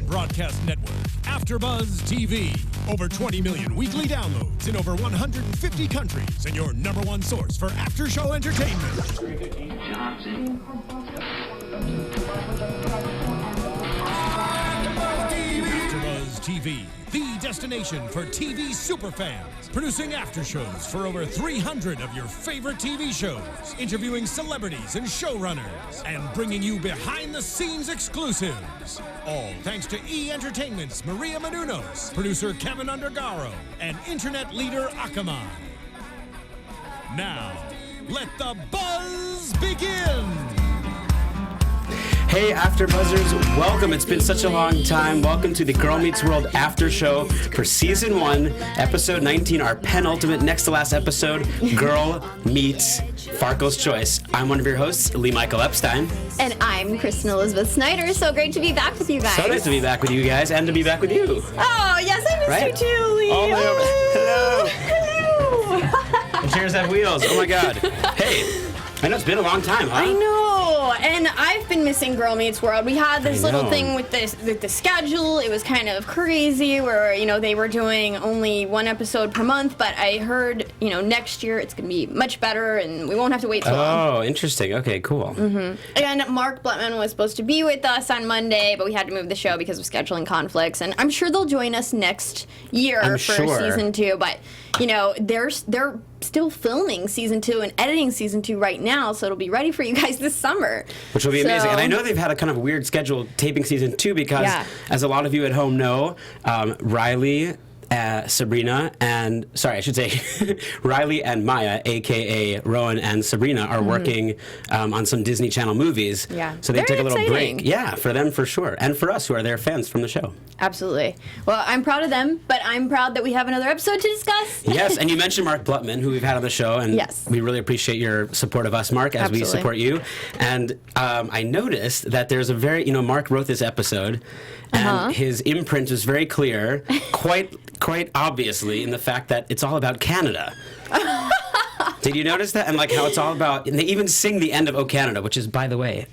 broadcast network, AFTERBUZZ TV. Over 20 million weekly downloads in over 150 countries, and your #1 source for after-show entertainment. AFTERBUZZ TV, the destination for TV superfans. Producing after-shows for over 300 of your favorite TV shows. Interviewing celebrities and showrunners. And bringing you behind-the-scenes exclusives. All thanks to E! Entertainment's Maria Menounos, producer Kevin Undergaro, and internet leader Akamai. Now, let the buzz begin! Hey, AfterBuzzers, welcome. It's been such a long time. Welcome to the Girl Meets World After Show for Season 1, Episode 19, our penultimate, next to last episode, Girl Meets Farkle Choice. I'm one of your hosts, Lee Michael Epstein. And I'm Kristen Elizabeth Snyder. So great to be back with you guys. So nice to be back with you guys and to be back with you. Oh, yes, I missed you too, Lee. Oh, my God. Hello. Hello. The chairs have wheels. Oh, my God. Hey, I know it's been a long time, huh? I know, and I've been missing Girl Meets World. We had this little thing with the schedule. It was kind of crazy where, they were doing only one episode per month, but I heard, next year it's going to be much better and we won't have to wait so long. Oh, interesting. Okay, cool. Mm-hmm. And Mark Blutman was supposed to be with us on Monday, but we had to move the show because of scheduling conflicts, and I'm sure they'll join us next year for Season 2, but, they're still filming Season 2 and editing Season 2 right now, so it'll be ready for you guys this summer. Which will be amazing. And I know they've had a kind of weird schedule taping Season 2 because, as a lot of you at home know, Riley, Sabrina, and Riley and Maya, a.k.a. Rowan and Sabrina, are working on some Disney Channel movies. Yeah. So they Very take a little exciting. break. Yeah, for them for sure. And for us who are their fans from the show. Absolutely. Well, I'm proud of them, but I'm proud that we have another episode to discuss. Yes, and you mentioned Mark Blutman, who we've had on the show, and we really appreciate your support of us, Mark, as we support you. And I noticed that there's a very, Mark wrote this episode, and his imprint was very clear, quite obviously, in the fact that it's all about Canada. Did you notice that? And how it's all about, and they even sing the end of O Canada, which is, by the way,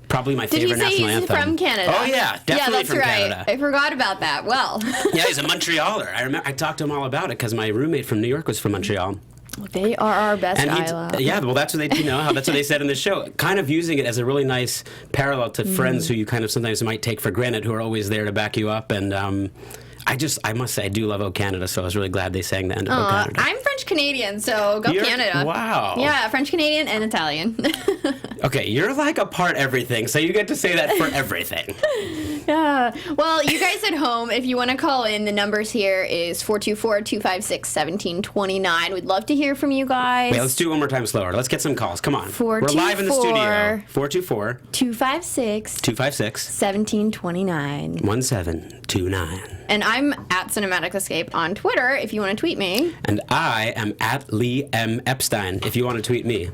probably my favorite national anthem. Did you say he's from Canada? Oh, yeah, definitely from Canada. I forgot about that. Well. Yeah, he's a Montrealer. I talked to him all about it because my roommate from New York was from Montreal. They are our best Isla. Yeah, well, that's what that's what they said in the show. Kind of using it as a really nice parallel to friends who you kind of sometimes might take for granted, who are always there to back you up. And I must say, I do love O Canada, so I was really glad they sang the end of O Canada. I'm French-Canadian, so go Canada. Wow. Yeah, French-Canadian and Italian. Okay, you're like a part everything, so you get to say that for everything. Yeah. Well, you guys at home, if you want to call in, the numbers here is 424-256-1729. We'd love to hear from you guys. Wait, let's do it one more time slower. Let's get some calls. Come on. 424 We're live in the studio. 424-256 1729. 1729. And I'm at Cinematic Escape on Twitter if you want to tweet me. And I am at Lee M. Epstein if you want to tweet me.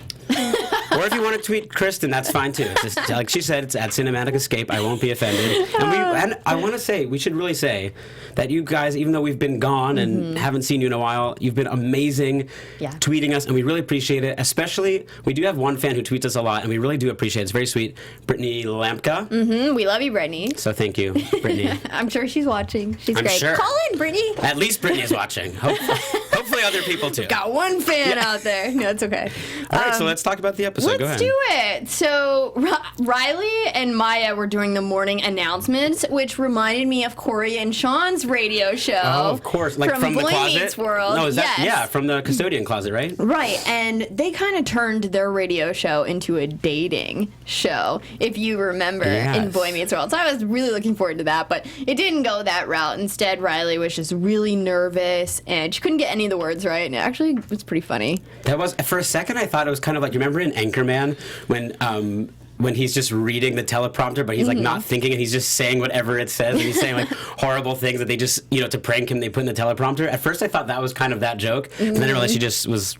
Or if you want to tweet Kristen, that's fine too. Just, like she said, it's at Cinematic Escape. I won't be offended. And I want to say, we should really say that you guys, even though we've been gone and haven't seen you in a while, you've been amazing tweeting us, and we really appreciate it. Especially, we do have one fan who tweets us a lot, and we really do appreciate it. It's very sweet. Brittany Lampka. We love you, Brittany. So thank you, Brittany. I'm sure she's watching. She's I'm great. Sure. Call in, Brittany. At least Brittany is watching. Hopefully other people too. Got one fan out there. No, it's okay. All right, so let's talk about the episode. Go ahead. Let's do it. So Riley and Maya were doing the morning announcements, which reminded me of Cory and Sean's radio show. Oh, of course. Like from the Boy closet? Meets World. No, is that, from the custodian closet, right? Right, and they kind of turned their radio show into a dating show, if you remember, in Boy Meets World. So I was really looking forward to that, but it didn't go that route. Instead, Riley was just really nervous, and she couldn't get any of the words right, and it actually was pretty funny. That was, for a second, I thought it was kind of like, you remember in Anchorman when he's just reading the teleprompter, but he's like not thinking, and he's just saying whatever it says, and he's saying like horrible things that they just, to prank him, they put in the teleprompter. At first I thought that was kind of that joke, and then I realized she just was,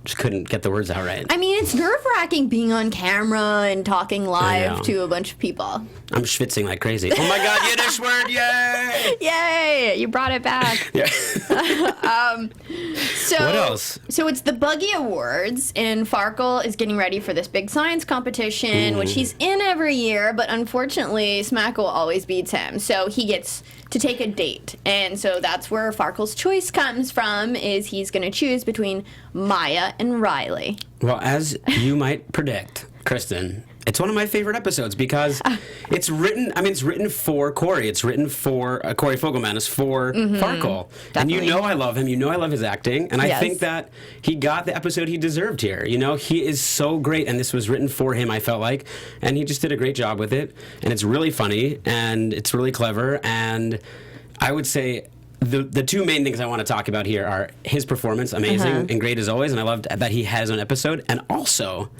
just couldn't get the words out right. I mean, it's nerve-wracking being on camera and talking live to a bunch of people. I'm schwitzing like crazy. Oh my God, Yiddish word, yay! Yay, you brought it back. Yeah. So, what else? So it's the Buggy Awards, and Farkle is getting ready for this big science competition, which he's in every year, but unfortunately, Smackle always beats him. So he gets to take a date. And so that's where Farkle's Choice comes from, is he's going to choose between Maya and Riley. Well, as you might predict, Kristen, it's one of my favorite episodes because it's written for Cory. It's written for Cory Fogelman. It's for Farkle. Definitely. And you know I love him. You know I love his acting. And I think that he got the episode he deserved here. You know, he is so great. And this was written for him, I felt like. And he just did a great job with it. And it's really funny. And it's really clever. And I would say the two main things I want to talk about here are his performance, amazing and great as always. And I loved that he had his own episode. And also,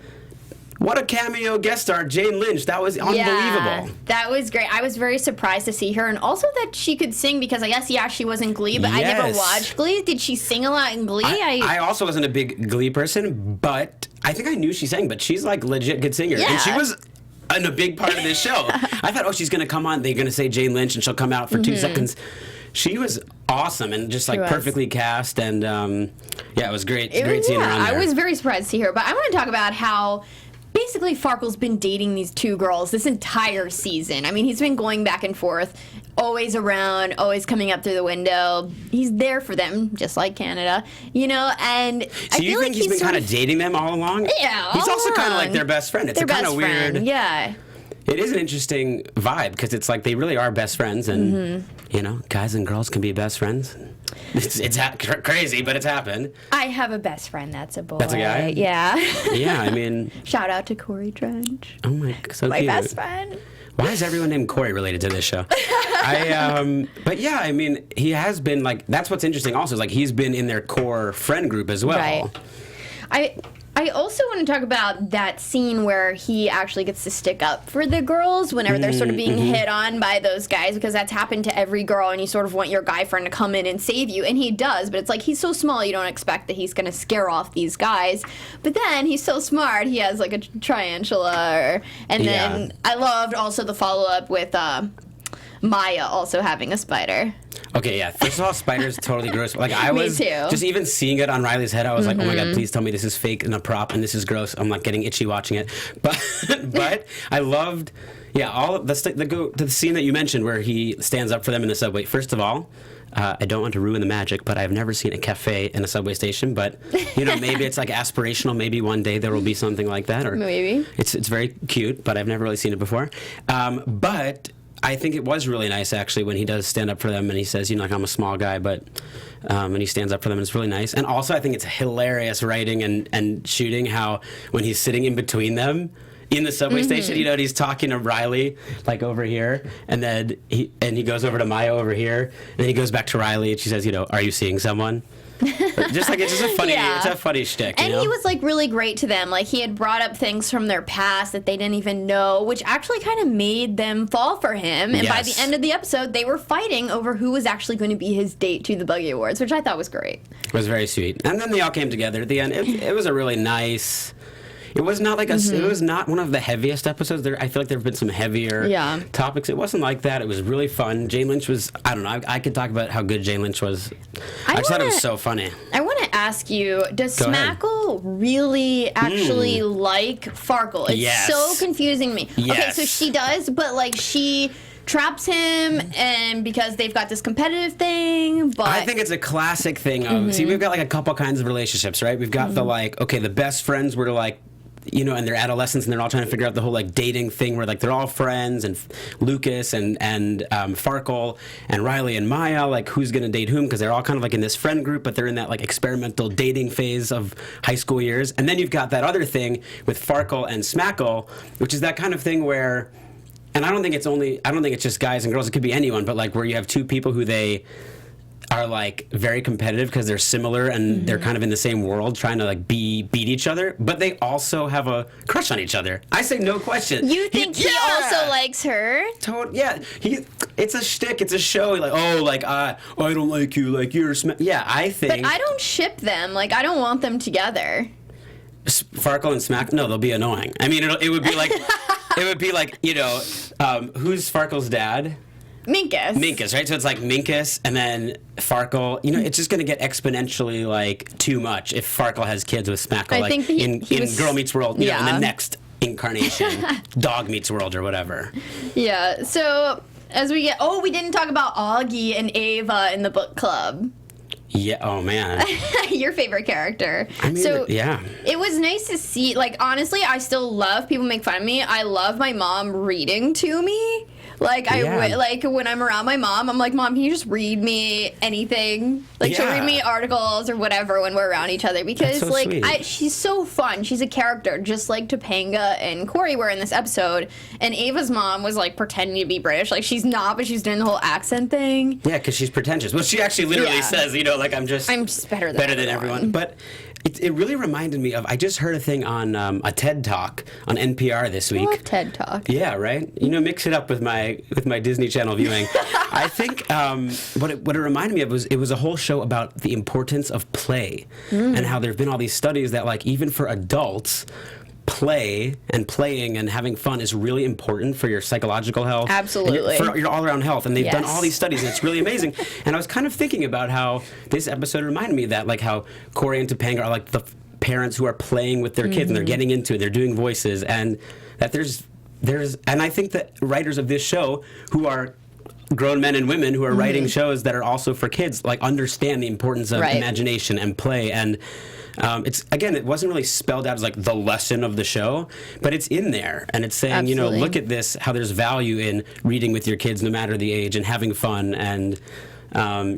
what a cameo guest star, Jane Lynch. That was unbelievable. Yeah, that was great. I was very surprised to see her, and also that she could sing, because I guess, she was in Glee, but I never watched Glee. Did she sing a lot in Glee? I also wasn't a big Glee person, but I think I knew she sang, but she's like legit good singer. Yeah. And she was in a big part of this show. I thought, she's going to come on, they're going to say Jane Lynch, and she'll come out for 2 seconds. She was awesome and just perfectly cast, and it was great. Great seeing her on there. I was very surprised to see her, but I want to talk about how basically Farkle's been dating these two girls this entire season. I mean, he's been going back and forth, always around, always coming up through the window. He's there for them, just like Canada, and so you think he's been kind of dating them all along? Yeah, he's also kind of like their best friend. It's kind of weird. Yeah. It is an interesting vibe because it's like they really are best friends, and guys and girls can be best friends. It's crazy, but it's happened. I have a best friend that's a boy. That's a guy? Yeah. Yeah, I mean... Shout out to Cory Trench. Oh my, so my cute. best friend. Why is everyone named Cory related to this show? But yeah, I mean, he has been that's what's interesting also, is he's been in their core friend group as well. Right. I also want to talk about that scene where he actually gets to stick up for the girls whenever they're sort of being hit on by those guys, because that's happened to every girl, and you sort of want your guy friend to come in and save you, and he does, but it's he's so small, you don't expect that he's going to scare off these guys. But then he's so smart, he has a tarantula, and then I loved also the follow-up with Maya also having a spider. Okay, yeah. First of all, spiders totally gross. I was too. Just even seeing it on Riley's head, I was like, oh my God, please tell me this is fake and a prop and this is gross. I'm getting itchy watching it. But I loved, all of the scene that you mentioned where he stands up for them in the subway. First of all, I don't want to ruin the magic, but I've never seen a cafe in a subway station. But maybe it's aspirational. Maybe one day there will be something like that, or maybe it's very cute. But I've never really seen it before. But I think it was really nice, actually, when he does stand up for them and he says, I'm a small guy, but, and he stands up for them, and it's really nice. And also, I think it's hilarious writing and shooting how when he's sitting in between them in the subway station, he's talking to Riley, over here, and then he goes over to Maya over here, and then he goes back to Riley, and she says, are you seeing someone? It's just a funny, it's a funny shtick. And he was really great to them. He had brought up things from their past that they didn't even know, which actually kind of made them fall for him. And by the end of the episode, they were fighting over who was actually going to be his date to the Buggy Awards, which I thought was great. It was very sweet. And then they all came together at the end. It was a really nice. It was not it was not one of the heaviest episodes. I feel like there have been some heavier topics. It wasn't like that. It was really fun. Jane Lynch was, I don't know, I could talk about how good Jane Lynch was. I just thought it was so funny. I want to ask you, does Smackle really actually like Farkle? It's so confusing to me. Yes. Okay, so she does, but she traps him, and because they've got this competitive thing, but I think it's a classic thing of, see, we've got a couple kinds of relationships, right? We've got the best friends were and they're adolescents, and they're all trying to figure out the whole dating thing where they're all friends, and Lucas and Farkle and Riley and Maya, who's gonna date whom, because they're all kind of in this friend group, but they're in that experimental dating phase of high school years. And then you've got that other thing with Farkle and Smackle, which is that kind of thing where, and I don't think it's just guys and girls, it could be anyone, but where you have two people who they are very competitive because they're similar and they're kind of in the same world trying to beat each other, but they also have a crush on each other. I say no question. You think he also likes her? Yeah. It's a shtick. It's a show. I don't like you. You're I think. But I don't ship them. I don't want them together. Farkle and Smack? No, they'll be annoying. I mean, it would be who's Farkle's dad? Minkus, right? So it's Minkus and then Farkle. It's just going to get exponentially too much if Farkle has kids with Smackle. I think in Girl Meets World, in the next incarnation, Dog Meets World or whatever. Yeah, so as we get... Oh, we didn't talk about Augie and Ava in the book club. Yeah, oh man. Your favorite character. I mean, so, yeah. It was nice to see, like, honestly, I still love, people make fun of me, I love my mom reading to me. Like, like, when I'm around my mom, I'm like, Mom, can you just read me anything? Like, she'll read me articles or whatever when we're around each other. Because, so like, sweet. she's so fun. She's a character, just like Topanga and Cory were in this episode. And Ava's mom was, like, pretending to be British. Like, she's not, but she's doing the whole accent thing. Yeah, because she's pretentious. Well, she actually literally says, you know, like, I'm just better than everyone. But it really reminded me of, I just heard a thing on a TED Talk on NPR this week. I love TED Talk. Yeah, right? You know, mix it up with my Disney Channel viewing. I think what it reminded me of was, it was a whole show about the importance of play and how there have been all these studies that, like, even for adults, play and playing and having fun is really important for your psychological health. Absolutely. For your all-around health. And they've done all these studies, and it's really amazing. And I was kind of thinking about how this episode reminded me of that, like how Cory and Topanga are like the parents who are playing with their kids and they're getting into it, they're doing voices, and that there's and I think that writers of this show who are grown men and women who are writing shows that are also for kids, like, understand the importance of imagination and play. And it's, again, it wasn't really spelled out as like the lesson of the show, but it's in there, and it's saying, you know, look at this, how there's value in reading with your kids no matter the age and having fun, and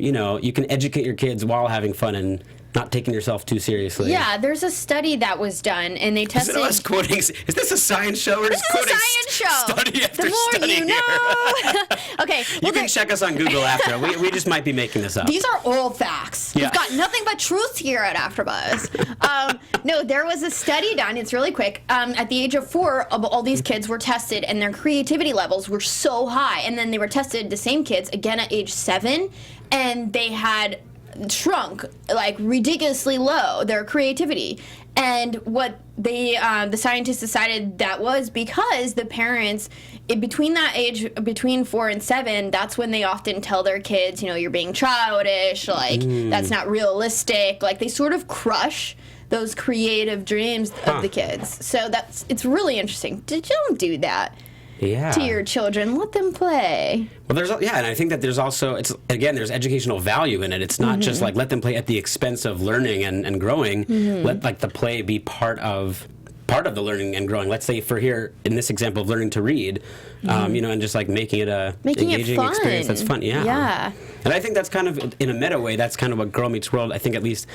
you know, you can educate your kids while having fun and not taking yourself too seriously. Yeah, there's a study that was done, and they tested... Is it us quoting... Is this a science show or this is a science show? Study after the more study you know. Okay. You can check us on Google after. We just might be making this up. These are all facts. Yeah. We've got nothing but truth here at AfterBuzz. No, there was a study done. It's really quick. At the age of 4, all these kids were tested, and their creativity levels were so high. And then they were tested, the same kids, again at age 7, and they had shrunk, like, ridiculously low, their creativity. And what they the scientists decided that was because the parents, between that age, between 4 and 7, that's when they often tell their kids, you know, you're being childish, like, that's not realistic. Like, they sort of crush those creative dreams of the kids. So it's really interesting. Don't do that. To your children. Let them play. Well, and I think that there's also, there's educational value in it. It's not just like let them play at the expense of learning and growing. Let, like, the play be part of the learning and growing. Let's say for here, in this example of learning to read, you know, and just like making it engaging experience that's fun. Yeah. And I think that's kind of, in a meta way, that's kind of what Girl Meets World, I think at least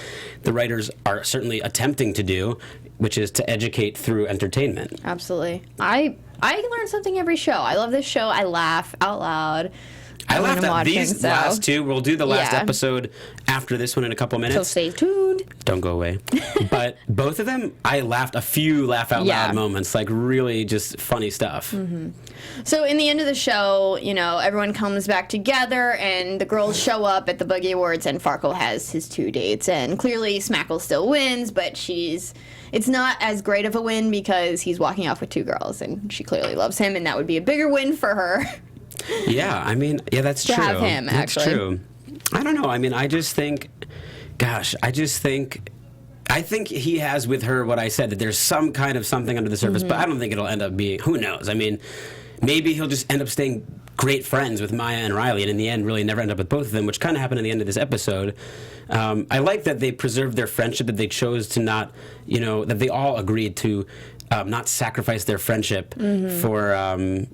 the writers are certainly attempting to do, which is to educate through entertainment. Absolutely. I learn something every show. I love this show. I laugh out loud. I laughed at these last two. We'll do the last episode after this one in a couple minutes. So stay tuned. Don't go away. But both of them, I laughed a few laugh out loud moments, like really just funny stuff. So in the end of the show, you know, everyone comes back together and the girls show up at the Boogie Awards and Farkle has his 2 dates. And clearly Smackle still wins, but it's not as great of a win because he's walking off with 2 girls and she clearly loves him, and that would be a bigger win for her. Yeah, I mean, that's true. To have him, actually. That's true. I don't know. I mean, I think he has with her what I said, that there's some kind of something under the surface, but I don't think it'll end up being, who knows? I mean, maybe he'll just end up staying great friends with Maya and Riley, and in the end really never end up with both of them, which kind of happened at the end of this episode. I like that they preserved their friendship, that they chose to not, you know, that they all agreed to not sacrifice their friendship for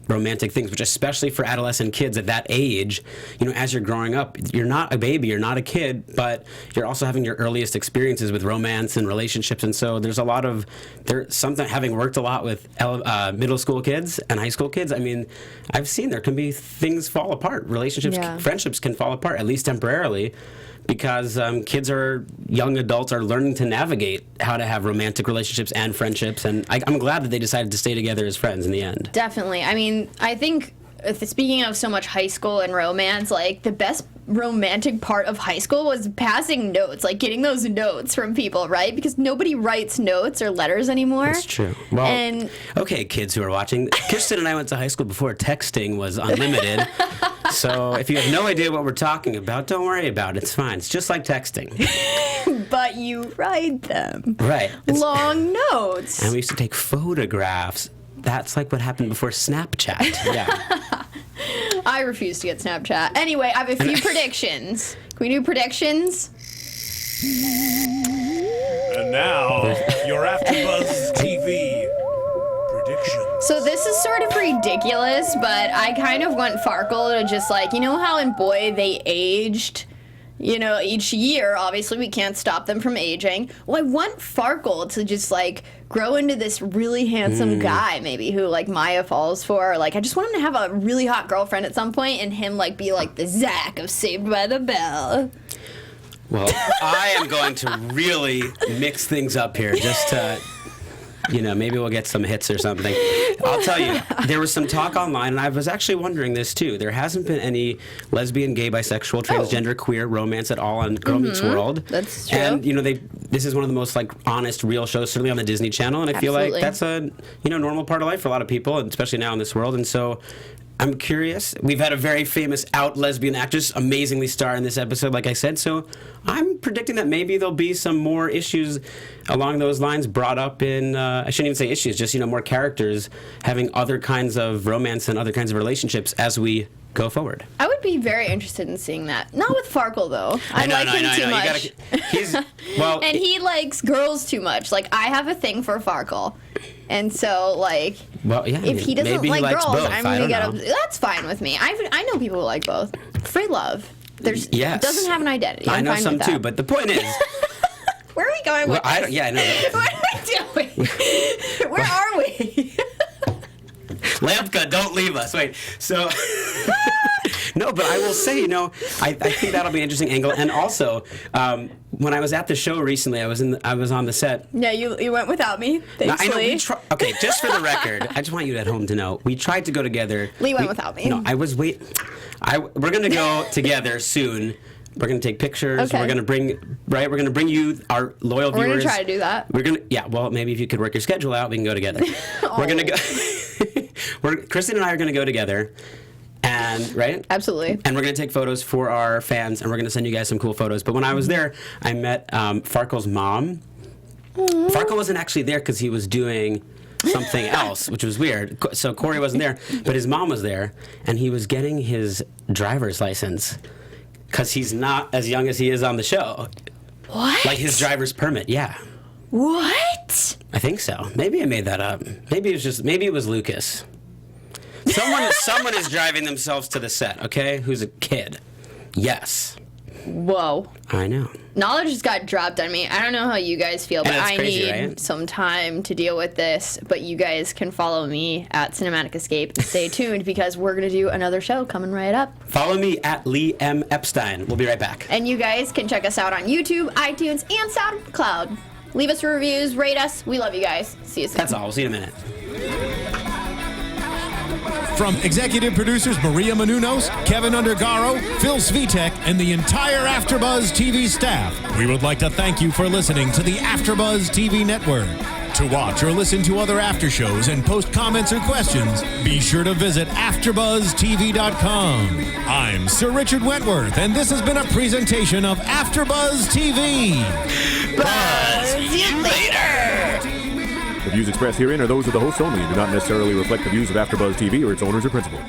romantic things, which especially for adolescent kids at that age, you know, as you're growing up, you're not a baby, you're not a kid, but you're also having your earliest experiences with romance and relationships, and so there's having worked a lot with middle school kids and high school kids, I mean, I've seen there can be things fall apart, relationships, friendships can fall apart, at least temporarily, because young adults are learning to navigate how to have romantic relationships and friendships, and I'm glad that they decided to stay together as friends in the end. Definitely. I mean, I think, speaking of so much high school and romance, like, the best romantic part of high school was passing notes, like getting those notes from people, right? Because nobody writes notes or letters anymore. That's true. Well, okay, kids who are watching, Kristen and I went to high school before texting was unlimited. So if you have no idea what we're talking about, don't worry about it. It's fine. It's just like texting. but you write them. Right. Long notes. And we used to take photographs. That's like what happened before Snapchat. Yeah. I refuse to get Snapchat. Anyway, I have a few predictions. Can we do predictions? And now, your AfterBuzz TV predictions. So this is sort of ridiculous, but I kind of want Farkle to just like, you know how in Boy they aged? You know, each year, obviously, we can't stop them from aging. Well, I want Farkle to just, like, grow into this really handsome guy, maybe, who, like, Maya falls for. Like, I just want him to have a really hot girlfriend at some point and him, like, be like the Zach of Saved by the Bell. Well, I am going to really mix things up here just to... You know, maybe we'll get some hits or something. I'll tell you, there was some talk online, and I was actually wondering this too. There hasn't been any lesbian, gay, bisexual, transgender, queer romance at all on Girl Meets World. That's true. And, you know, this is one of the most, like, honest, real shows, certainly on the Disney Channel, and I feel like that's a, you know, normal part of life for a lot of people, and especially now in this world. And so I'm curious. We've had a very famous out lesbian actress amazingly star in this episode, like I said, so I'm predicting that maybe there'll be some more issues along those lines brought up in, I shouldn't even say issues, just, you know, more characters having other kinds of romance and other kinds of relationships as we go forward. I would be very interested in seeing that. Not with Farkle, though. I like him too much. Well, and he likes girls too much. Like, I have a thing for Farkle. And so, like, well, yeah, if he doesn't like girls, both. I'm going to get that's fine with me. I know people who like both. Free love. It doesn't have an identity. I know some too, but the point is... Where are we going with this? Yeah, I know. What are we doing? Where are we? Lampka, don't leave us. Wait, so... No, but I will say, you know, I think that'll be an interesting angle. And also, when I was at the show recently, I was on the set. Yeah, you went without me. Thanks, Lee. Okay, just for the record, I just want you at home to know, we tried to go together. Lee went without me. No, we're going to go together soon. We're going to take pictures. Okay. We're going to bring you our loyal viewers. We're going to try to do that. Well, maybe if you could work your schedule out, we can go together. We're going to go. Kristen and I are going to go together. And right? Absolutely. And we're going to take photos for our fans, and we're going to send you guys some cool photos. But when I was there, I met Farkle's mom. Aww. Farkle wasn't actually there because he was doing something else, which was weird. So Cory wasn't there, but his mom was there, and he was getting his driver's license because he's not as young as he is on the show. What? Like his driver's permit, yeah. What? I think so. Maybe I made that up. Maybe it was Lucas. Someone is driving themselves to the set, okay? Who's a kid. Yes. Whoa. I know. Knowledge just got dropped on me. I don't know how you guys feel, but I need some time to deal with this. But you guys can follow me at Cinematic Escape and stay tuned because we're going to do another show coming right up. Follow me at Lee M. Epstein. We'll be right back. And you guys can check us out on YouTube, iTunes, and SoundCloud. Leave us reviews, rate us. We love you guys. See you soon. That's all. We'll see you in a minute. From executive producers Maria Menounos, Kevin Undergaro, Phil Svitek, and the entire AfterBuzz TV staff, we would like to thank you for listening to the AfterBuzz TV network. To watch or listen to other after shows and post comments or questions, be sure to visit AfterBuzzTV.com. I'm Sir Richard Wentworth, and this has been a presentation of AfterBuzz TV. Buzz you later! The views expressed herein are those of the hosts only and do not necessarily reflect the views of AfterBuzz TV or its owners or principals.